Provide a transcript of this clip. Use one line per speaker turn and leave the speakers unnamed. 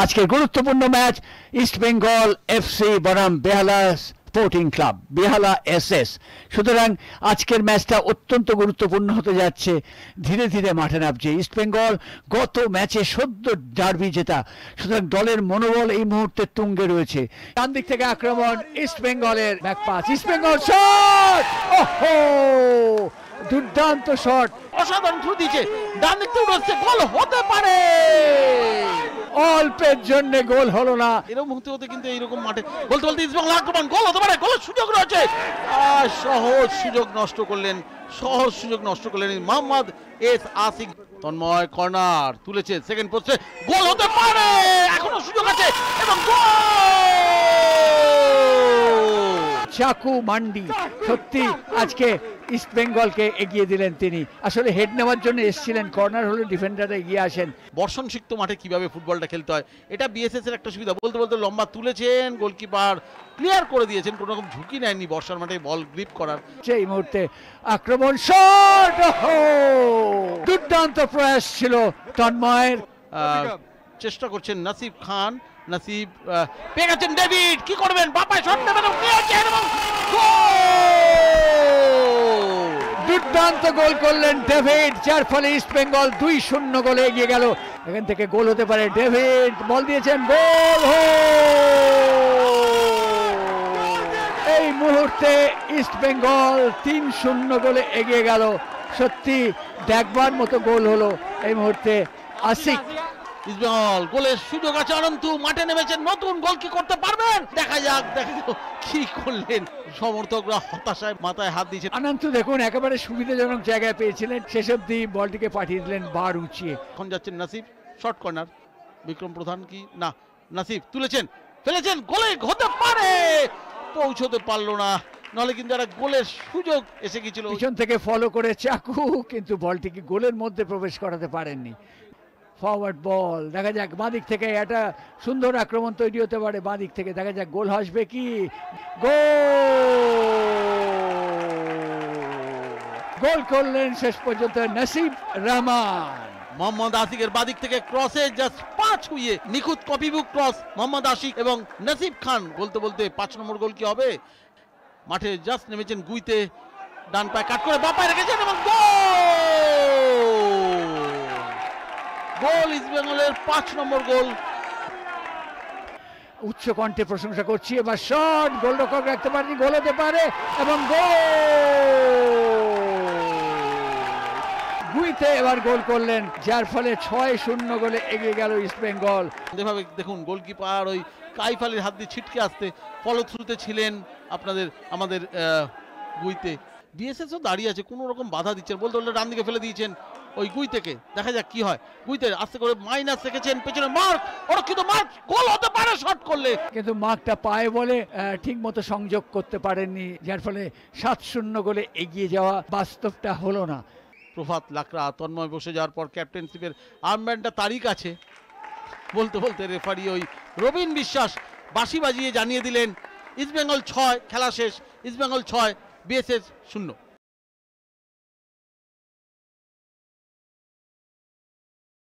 আজকের গুরুত্বপূর্ণ match east Bengal FC বনাম বেহালা স্পোর্টিং ক্লাব, বেহালা এসএস। সুতরাং আজকের ম্যাচটা অত্যন্ত গুরুত্বপূর্ণ হতে যাচ্ছে। ধীরে ধীরে মাঠে নামছে ইস্ট বেঙ্গল, গত ম্যাচে সদ্য ডার্বি জেতা, সুতরাং দলের মনোবল এই মুহূর্তে তুঙ্গে রয়েছে। ডান দিক থেকে আক্রমণ ইস্ট বেঙ্গলের, back pass, east Bengal shot, ওহো দুর্দান্ত শট,
অসাধারণ থ্রু দিয়েছে, ডান দিক থেকে উঠছে, গোল হতে পারে।
অল্পের জন্য গোল হলো না।
এরকম মুহূর্তে হতে কিন্তু এইরকম মাঠে বলতে বলতে ইস্ট বেঙ্গল আক্রমণ, গোল হতে পারে, গোলের সুযোগ রয়েছে। সহজ সুযোগ নষ্ট করলেন, সহজ সুযোগ নষ্ট করলেন মোহাম্মদ এস আসিক। তন্ময় কর্নার তুলেছে, সেকেন্ড পোস্টে, গোল হতে পারে, এখনো সুযোগ আছে এবং
চাকু মান্ডি সত্যি আজকে ইস্ট বেঙ্গলকে এগিয়ে দিলেন তিনি। আসলে হেড নেওয়ার জন্য এসেছিলেন, কর্নার হলে ডিফেন্ডাররা এগিয়ে আসেন।
বর্ষণ সিক্ত মাঠে কিভাবে ফুটবলটা খেলতে হয় এটা বিএসএস এর একটা সুবিধা। বলতে বলতে লম্বা তুলেছেন, গোলকিপার ক্লিয়ার করে দিয়েছেন, কোনো রকম ঝুঁকি নেননি বর্ষার মাঠে বল গ্রিপ করার।
সেই মুহূর্তে আক্রমণ, শট, দুর্দান্ত প্রয়াস ছিল তন্ময়ের।
চেষ্টা করছেন নাসিব খান, নাসিব পেয়ে গেছেন, ডেভিড কি করবেন, বাপায় শট নেবেন এবং
দুর্দান্ত গোল করলেন ডেভিড, যার ফলে ইস্ট বেঙ্গল 2-0 গোলে এগিয়ে গেল। এখান থেকে গোল হতে পারে, ডেভিড বল দিয়েছেন, গোল। এই মুহূর্তে ইস্ট বেঙ্গল 3-0 গোলে এগিয়ে গেল। সত্যি দেখবার মতো গোল হলো এই মুহূর্তে। আসিক,
ইস্ট বেঙ্গল গোলের সুযোগ আছে, অনন্তু মাঠে নেমেছেন, নতুন গোল কি করতে পারবেন, দেখা যাক কি করলেন। সমর্থকরা হতাশায় মাথায় হাত দিয়েছেন।
অনন্তু দেখুন একেবারে সুবিধাজনক জায়গায় পেয়েছিলেন, শেষ অব্দি বলটিকে পাঠিয়ে দিলেন বার উঁচিয়ে।
এখন যাচ্ছেন নাসিব, শর্ট কর্নার, বিক্রম প্রধান কি না, নাসিব তুলেছেন, ফেলেছেন, গোলে হতে পারে, পৌঁছতে পারলো না, নাহলে কিন্তু একটা গোলের সুযোগ এসে গিয়েছিল।
পিছন থেকে ফলো করে চাকু, কিন্তু বলটিকে গোলের মধ্যে প্রবেশ করাতে পারেননি। ফরওয়ার্ড বল, দেখা যাক বাঁদিক থেকে একটা সুন্দর আক্রমণ তৈরি হতে পারে। বাঁদিক থেকে দেখা যাক গোল আসবে কি, গোল করলেন শেষ পর্যন্ত নাসিব রহমান।
মোহাম্মদ আশিকের বাদিক থেকে ক্রসে জাস্ট 5 ছুঁয়ে নিখুঁত কপিবুক ক্রস, মোহাম্মদ আশিক এবং নাসিব খান। বলতে বলতে 5 নম্বর গোল কি হবে, মাঠে জাস্ট নেমেছেন গুইতে, ডান পায়ে কাট করে বাপায় রেখেছেন এবং গোল ইস্ট বেঙ্গলের 5 নম্বর গোল।
উচ্চ কণ্ঠে প্রশংসা করছি। এবার শট, গোলরক্ষক রাখতে পারেনি, গোল হতে পারে এবং গুইতে এবার গোল করলেন, যার ফলে 6-0 গোলে এগিয়ে গেল ইস্ট বেঙ্গল।
যেভাবে দেখুন গোলকিপার ওই কাইফ আলীর হাত দিয়ে ছিটকে আসতে ফলো থ্রুতে ছিলেন আমাদের গুইতে। বিএসএসও দাঁড়িয়ে আছে, কোনো রকম বাধা দিচ্ছেন, বলতে বলতে ডান দিকে ফেলে দিয়েছেন ওই গুই থেকে, দেখা যাক কি হয়। গুইতে আস্তে করে মাইনাস রেখেছেন, পেছনে মার্ক, অরক্ষিত মার্ক, গোল হতে পারে শট করলে,
কিন্তু মার্কটা পায়ে বলে ঠিক মতো সংযোগ করতে পারেননি, যার ফলে 7-0 গোলে এগিয়ে যাওয়া বাস্তবটা হলো না।
প্রভাত লাকড়া, তন্ময় বসে যাওয়ার পর ক্যাপ্টেনশিপের আর্মব্যান্ডটা তারিখ আছে। বলতে বলতে রেফারি ওই রবিন বিশ্বাস বাঁশি বাজিয়ে জানিয়ে দিলেন ইস্ট বেঙ্গল 6, খেলা শেষ, ইস্ট বেঙ্গল 6, বিএসএস 0।